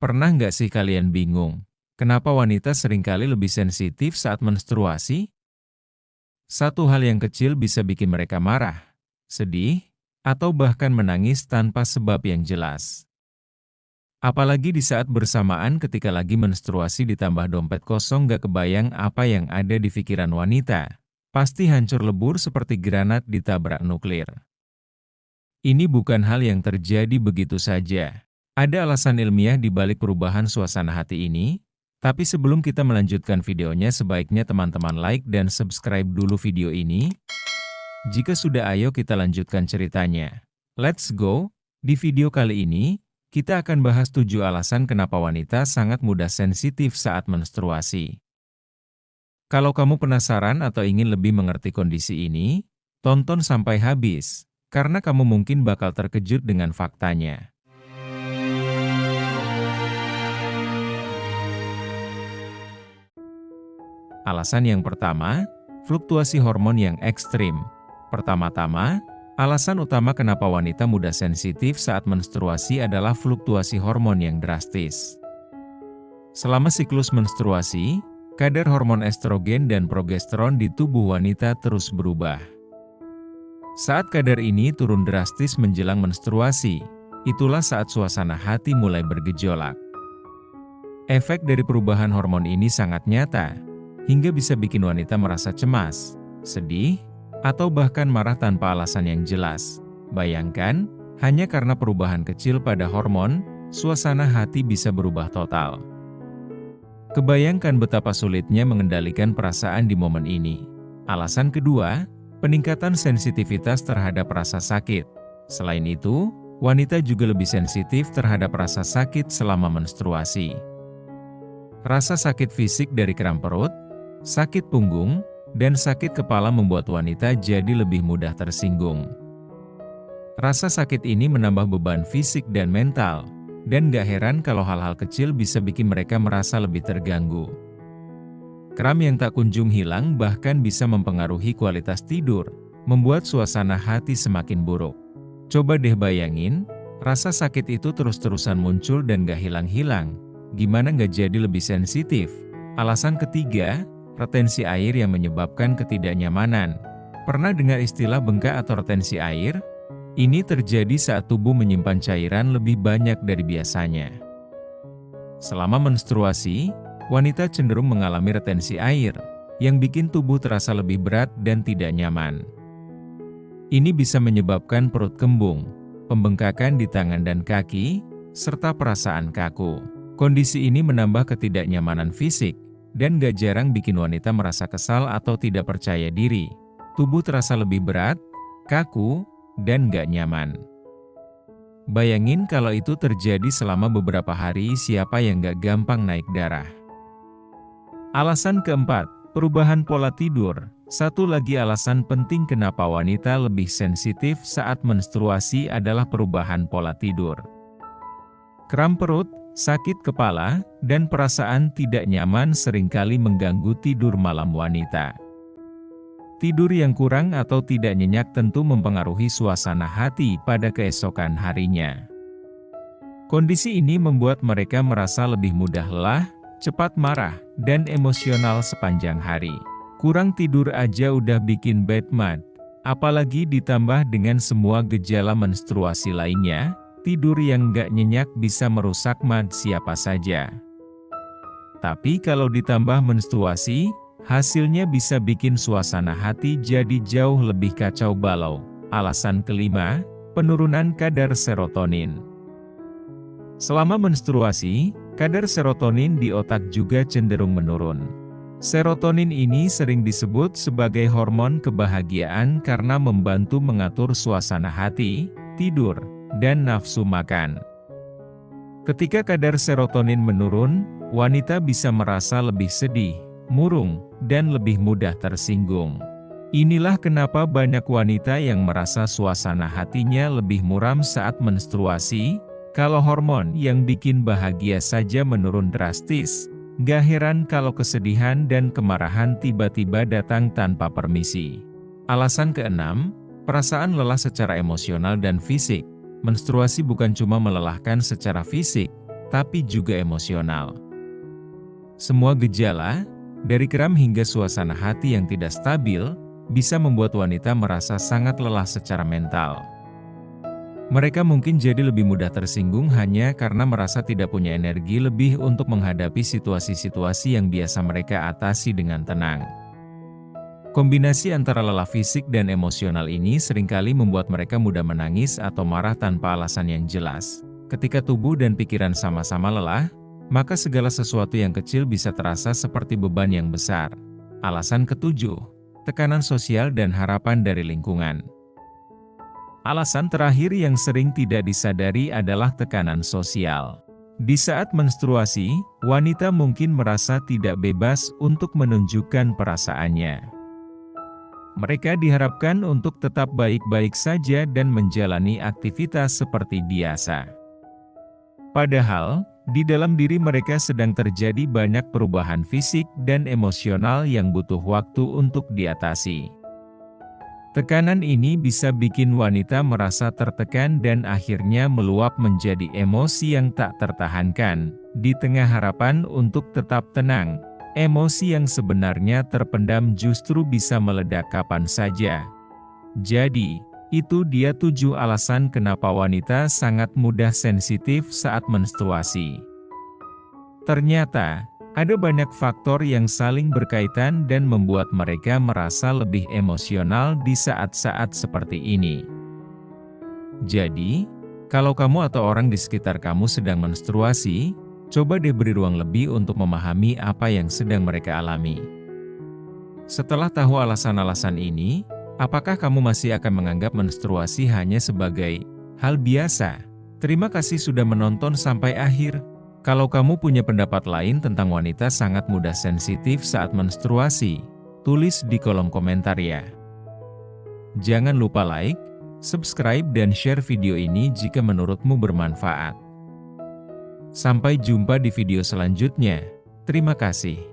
Pernah nggak sih kalian bingung, kenapa wanita seringkali lebih sensitif saat menstruasi? Satu hal yang kecil bisa bikin mereka marah, sedih, atau bahkan menangis tanpa sebab yang jelas. Apalagi di saat bersamaan ketika lagi menstruasi ditambah dompet kosong gak kebayang apa yang ada di pikiran wanita. Pasti hancur lebur seperti granat ditabrak nuklir. Ini bukan hal yang terjadi begitu saja. Ada alasan ilmiah di balik perubahan suasana hati ini, tapi sebelum kita melanjutkan videonya sebaiknya teman-teman like dan subscribe dulu video ini. Jika sudah ayo kita lanjutkan ceritanya. Let's go! Di video kali ini, kita akan bahas 7 alasan kenapa wanita sangat mudah sensitif saat menstruasi. Kalau kamu penasaran atau ingin lebih mengerti kondisi ini, tonton sampai habis, karena kamu mungkin bakal terkejut dengan faktanya. Alasan yang pertama, fluktuasi hormon yang ekstrim. Pertama-tama, alasan utama kenapa wanita mudah sensitif saat menstruasi adalah fluktuasi hormon yang drastis. Selama siklus menstruasi, kadar hormon estrogen dan progesteron di tubuh wanita terus berubah. Saat kadar ini turun drastis menjelang menstruasi, itulah saat suasana hati mulai bergejolak. Efek dari perubahan hormon ini sangat nyata, hingga bisa bikin wanita merasa cemas, sedih, atau bahkan marah tanpa alasan yang jelas. Bayangkan, hanya karena perubahan kecil pada hormon, suasana hati bisa berubah total. Kebayangkan betapa sulitnya mengendalikan perasaan di momen ini. Alasan kedua, peningkatan sensitivitas terhadap rasa sakit. Selain itu, wanita juga lebih sensitif terhadap rasa sakit selama menstruasi. Rasa sakit fisik dari kram perut, sakit punggung, dan sakit kepala membuat wanita jadi lebih mudah tersinggung. Rasa sakit ini menambah beban fisik dan mental, dan gak heran kalau hal-hal kecil bisa bikin mereka merasa lebih terganggu. Kram yang tak kunjung hilang bahkan bisa mempengaruhi kualitas tidur, membuat suasana hati semakin buruk. Coba deh bayangin, rasa sakit itu terus-terusan muncul dan gak hilang-hilang. Gimana gak jadi lebih sensitif? Alasan ketiga, retensi air yang menyebabkan ketidaknyamanan. Pernah dengar istilah bengkak atau retensi air? Ini terjadi saat tubuh menyimpan cairan lebih banyak dari biasanya. Selama menstruasi, wanita cenderung mengalami retensi air, yang bikin tubuh terasa lebih berat dan tidak nyaman. Ini bisa menyebabkan perut kembung, pembengkakan di tangan dan kaki, serta perasaan kaku. Kondisi ini menambah ketidaknyamanan fisik, dan gak jarang bikin wanita merasa kesal atau tidak percaya diri. Tubuh terasa lebih berat, kaku, dan gak nyaman. Bayangin kalau itu terjadi selama beberapa hari, siapa yang gak gampang naik darah. Alasan keempat, perubahan pola tidur. Satu lagi alasan penting kenapa wanita lebih sensitif saat menstruasi adalah perubahan pola tidur. Kram perut, sakit kepala, dan perasaan tidak nyaman seringkali mengganggu tidur malam wanita. Tidur yang kurang atau tidak nyenyak tentu mempengaruhi suasana hati pada keesokan harinya. Kondisi ini membuat mereka merasa lebih mudah lelah, cepat marah, dan emosional sepanjang hari. Kurang tidur aja udah bikin bad mood, apalagi ditambah dengan semua gejala menstruasi lainnya. Tidur yang gak nyenyak bisa merusak mood siapa saja. Tapi kalau ditambah menstruasi, hasilnya bisa bikin suasana hati jadi jauh lebih kacau balau. Alasan kelima, penurunan kadar serotonin. Selama menstruasi, kadar serotonin di otak juga cenderung menurun. Serotonin ini sering disebut sebagai hormon kebahagiaan karena membantu mengatur suasana hati, tidur, dan nafsu makan. Ketika kadar serotonin menurun, wanita bisa merasa lebih sedih, murung, dan lebih mudah tersinggung. Inilah kenapa banyak wanita yang merasa suasana hatinya lebih muram saat menstruasi. Kalau hormon yang bikin bahagia saja menurun drastis, gak heran kalau kesedihan dan kemarahan tiba-tiba datang tanpa permisi. Alasan keenam, perasaan lelah secara emosional dan fisik. Menstruasi bukan cuma melelahkan secara fisik, tapi juga emosional. Semua gejala, dari kram hingga suasana hati yang tidak stabil, bisa membuat wanita merasa sangat lelah secara mental. Mereka mungkin jadi lebih mudah tersinggung hanya karena merasa tidak punya energi lebih untuk menghadapi situasi-situasi yang biasa mereka atasi dengan tenang. Kombinasi antara lelah fisik dan emosional ini seringkali membuat mereka mudah menangis atau marah tanpa alasan yang jelas. Ketika tubuh dan pikiran sama-sama lelah, maka segala sesuatu yang kecil bisa terasa seperti beban yang besar. Alasan ketujuh, tekanan sosial dan harapan dari lingkungan. Alasan terakhir yang sering tidak disadari adalah tekanan sosial. Di saat menstruasi, wanita mungkin merasa tidak bebas untuk menunjukkan perasaannya. Mereka diharapkan untuk tetap baik-baik saja dan menjalani aktivitas seperti biasa. Padahal, di dalam diri mereka sedang terjadi banyak perubahan fisik dan emosional yang butuh waktu untuk diatasi. Tekanan ini bisa bikin wanita merasa tertekan dan akhirnya meluap menjadi emosi yang tak tertahankan. Di tengah harapan untuk tetap tenang, emosi yang sebenarnya terpendam justru bisa meledak kapan saja. Jadi, itu dia 7 alasan kenapa wanita sangat mudah sensitif saat menstruasi. Ternyata, ada banyak faktor yang saling berkaitan dan membuat mereka merasa lebih emosional di saat-saat seperti ini. Jadi, kalau kamu atau orang di sekitar kamu sedang menstruasi, coba deh beri ruang lebih untuk memahami apa yang sedang mereka alami. Setelah tahu alasan-alasan ini, apakah kamu masih akan menganggap menstruasi hanya sebagai hal biasa? Terima kasih sudah menonton sampai akhir. Kalau kamu punya pendapat lain tentang wanita sangat mudah sensitif saat menstruasi, tulis di kolom komentar ya. Jangan lupa like, subscribe dan share video ini jika menurutmu bermanfaat. Sampai jumpa di video selanjutnya. Terima kasih.